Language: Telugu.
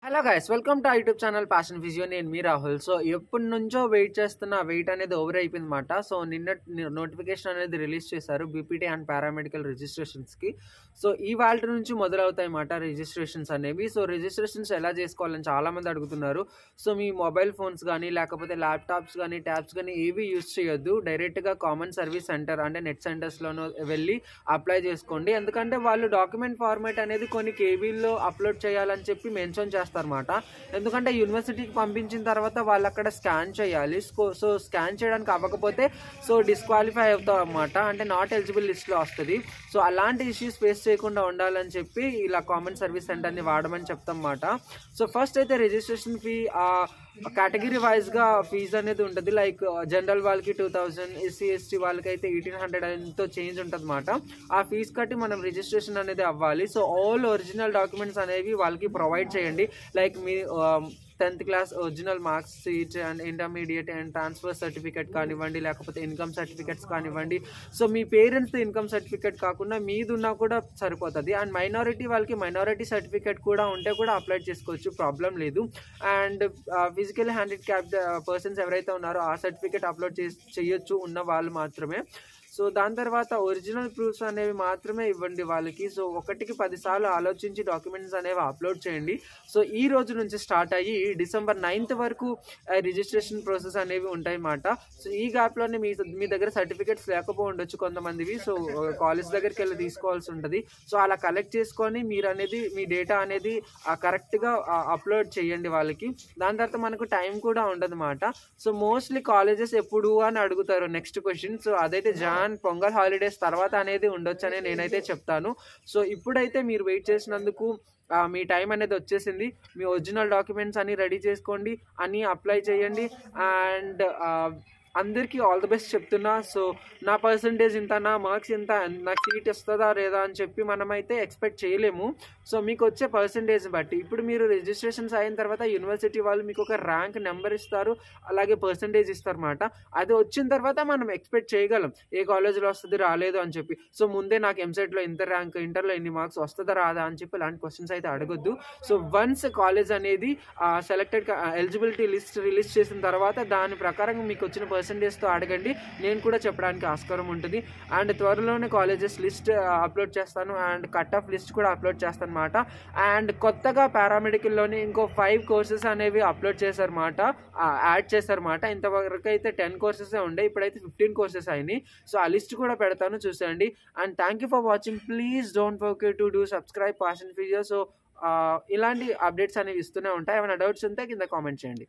Hello guys, welcome to YouTube channel passion physio. నేను మీ రాహుల్. సో ఎప్పటి నుంచో వెయిట్ చేస్తున్న వెయిట్ అనేది ఓవర్ అయిపోయిందన్నమాట. సో నిన్న నోటిఫికేషన్ అనేది రిలీజ్ చేశారు బీపీటీ అండ్ పారామెడికల్ రిజిస్ట్రేషన్స్కి. సో ఈ వాల్ట్ నుంచి మొదలవుతాయి అన్నమాట రిజిస్ట్రేషన్స్ అనేవి. సో రిజిస్ట్రేషన్స్ ఎలా చేసుకోవాలని చాలామంది అడుగుతున్నారు. సో మీ మొబైల్ ఫోన్స్ కానీ లేకపోతే ల్యాప్టాప్స్ కానీ ట్యాబ్స్ కానీ ఏవి యూజ్ చేయొద్దు. డైరెక్ట్గా కామన్ సర్వీస్ సెంటర్ అంటే నెట్ సెంటర్స్లోనూ వెళ్ళి అప్లై చేసుకోండి. ఎందుకంటే వాళ్ళు డాక్యుమెంట్ ఫార్మేట్ అనేది కొన్ని కేబీల్లో అప్లోడ్ చేయాలని చెప్పి మెన్షన్ చేస్తారు అన్నమాట. ఎందుకంటే యూనివర్సిటీకి పంపించిన తర్వాత వాళ్ళు అక్కడ స్కాన్ చేయాలి. సో స్కాన్ చేయడానికి అవ్వకపోతే సో డిస్క్వాలిఫై అవుతాం అన్నమాట. అంటే నాట్ ఎలిజిబుల్ లిస్ట్లో వస్తుంది. సో అలాంటి ఇష్యూస్ ఫేస్ చేయకుండా ఉండాలని చెప్పి ఇలా కామన్ సర్వీస్ సెంటర్ని వాడమని చెప్తాం అన్నమాట. సో ఫస్ట్ అయితే రిజిస్ట్రేషన్ ఫీ కేటగిరీ వైజ్గా ఫీజు అనేది ఉంటుంది. లైక్ జనరల్ వాళ్ళకి 2000, ఎస్సీ ఎస్టీ వాళ్ళకి అయితే 1800 ఎంతో చేంజ్ ఉంటుంది అన్నమాట. ఆ ఫీజు కట్టి మనం రిజిస్ట్రేషన్ అనేది అవ్వాలి. సో ఆల్ ఒరిజినల్ డాక్యుమెంట్స్ అనేవి వాళ్ళకి ప్రొవైడ్ చేయండి. Like me 10th class original marks sheet and intermediate and transfer certificate కానివ్వండి, లేకపోతే ఇన్కమ్ సర్టిఫికేట్స్ కానివ్వండి. సో మీ పేరెంట్స్ ఇన్కమ్ సర్టిఫికేట్ కాకుండా మీది ఉన్నా కూడా సరిపోతుంది. అండ్ మైనారిటీ వాళ్ళకి మైనారిటీ సర్టిఫికేట్ కూడా ఉంటే కూడా అప్లై చేసుకోవచ్చు, ప్రాబ్లం లేదు. అండ్ ఫిజికల్ హ్యాండిక్యాప్డ్ పర్సన్స్ ఎవరైతే ఉన్నారో ఆ సర్టిఫికేట్ అప్లోడ్ చేయొచ్చు ఉన్న వాళ్ళు మాత్రమే. సో దాని తర్వాత ఒరిజినల్ ప్రూఫ్స్ అనేవి మాత్రమే ఇవ్వండి వాళ్ళకి. సో 1కి 10 సార్లు ఆలోచించి డాక్యుమెంట్స్ అనేవి అప్లోడ్ చేయండి. సో ఈ రోజు నుంచి స్టార్ట్ అయ్యి December 9th వరకు రిజిస్ట్రేషన్ ప్రాసెస్ అనేవి ఉంటాయి అన్నమాట. సో ఈ గ్యాప్లోనే మీ దగ్గర సర్టిఫికేట్స్ లేకపోయి ఉండొచ్చు కొంతమందివి. సో కాలేజ్ దగ్గరికి వెళ్ళి తీసుకోవాల్సి ఉంటుంది. సో అలా కలెక్ట్ చేసుకొని మీరు అనేది మీ డేటా అనేది కరెక్ట్గా అప్లోడ్ చేయండి వాళ్ళకి. దాని తర్వాత మనకు టైం కూడా ఉండదు అన్నమాట. సో మోస్ట్లీ కాలేజెస్ ఎప్పుడు అని అడుగుతారు నెక్స్ట్ క్వశ్చన్. సో అదైతే పొంగల్ హాలిడేస్ తర్వాత అనేది ఉండొచ్చని నేనైతే చెప్తాను. సో ఇప్పుడైతే మీరు వెయిట్ చేసినందుకు మీ టైం అనేది వచ్చేసింది. మీ ఒరిజినల్ డాక్యుమెంట్స్ అన్నీ రెడీ చేసుకోండి, అన్నీ అప్లై చేయండి. అండ్ అందరికీ ఆల్ ది బెస్ట్ చెప్తున్నా. సో నా పర్సంటేజ్ ఇంత, నా మార్క్స్ ఇంత, నాకు సీట్ వస్తుందా లేదా అని చెప్పి మనమైతే ఎక్స్పెక్ట్ చేయలేము. సో మీకు వచ్చే పర్సంటేజ్ బట్టి ఇప్పుడు మీరు రిజిస్ట్రేషన్స్ అయిన తర్వాత యూనివర్సిటీ వాళ్ళు మీకు ఒక ర్యాంక్ నెంబర్ ఇస్తారు, అలాగే పర్సంటేజ్ ఇస్తారన్నమాట. అది వచ్చిన తర్వాత మనం ఎక్స్పెక్ట్ చేయగలం ఏ కాలేజ్లో వస్తుంది రాలేదు అని చెప్పి. సో ముందే నాకు ఎంసెట్లో ఇంత ర్యాంక్, ఇంటర్లో ఎన్ని మార్క్స్ వస్తుందా రాదా అని చెప్పి ఇలాంటి క్వశ్చన్స్ అయితే అడగొద్దు. సో వన్స్ కాలేజ్ అనేది సెలెక్టెడ్ ఎలిజిబిలిటీ లిస్ట్ రిలీజ్ చేసిన తర్వాత దాని ప్రకారం మీకు వచ్చిన పర్సంటేజ్తో అడగండి. నేను కూడా చెప్పడానికి ఆస్కారం ఉంటుంది. అండ్ త్వరలోనే కాలేజెస్ లిస్ట్ అప్లోడ్ చేస్తాను అండ్ కట్ ఆఫ్ లిస్ట్ కూడా అప్లోడ్ చేస్తాను అనమాట. అండ్ కొత్తగా పారామెడికల్లోనే ఇంకో 5 కోర్సెస్ అనేవి అప్లోడ్ చేశారన్నమాట, యాడ్ చేశారన్నమాట. ఇంతవరకు అయితే 10 కోర్సెసే ఉండే, ఇప్పుడైతే 15 కోర్సెస్ అయినాయి. సో ఆ లిస్ట్ కూడా పెడతాను, చూసేయండి. And thank you for watching. Please don't forget to do subscribe passion physio. So ఇలాంటి అప్డేట్స్ అనేవి ఇస్తూనే ఉంటాయి. ఏమైనా డౌట్స్ ఉంటే కింద కామెంట్ చేయండి.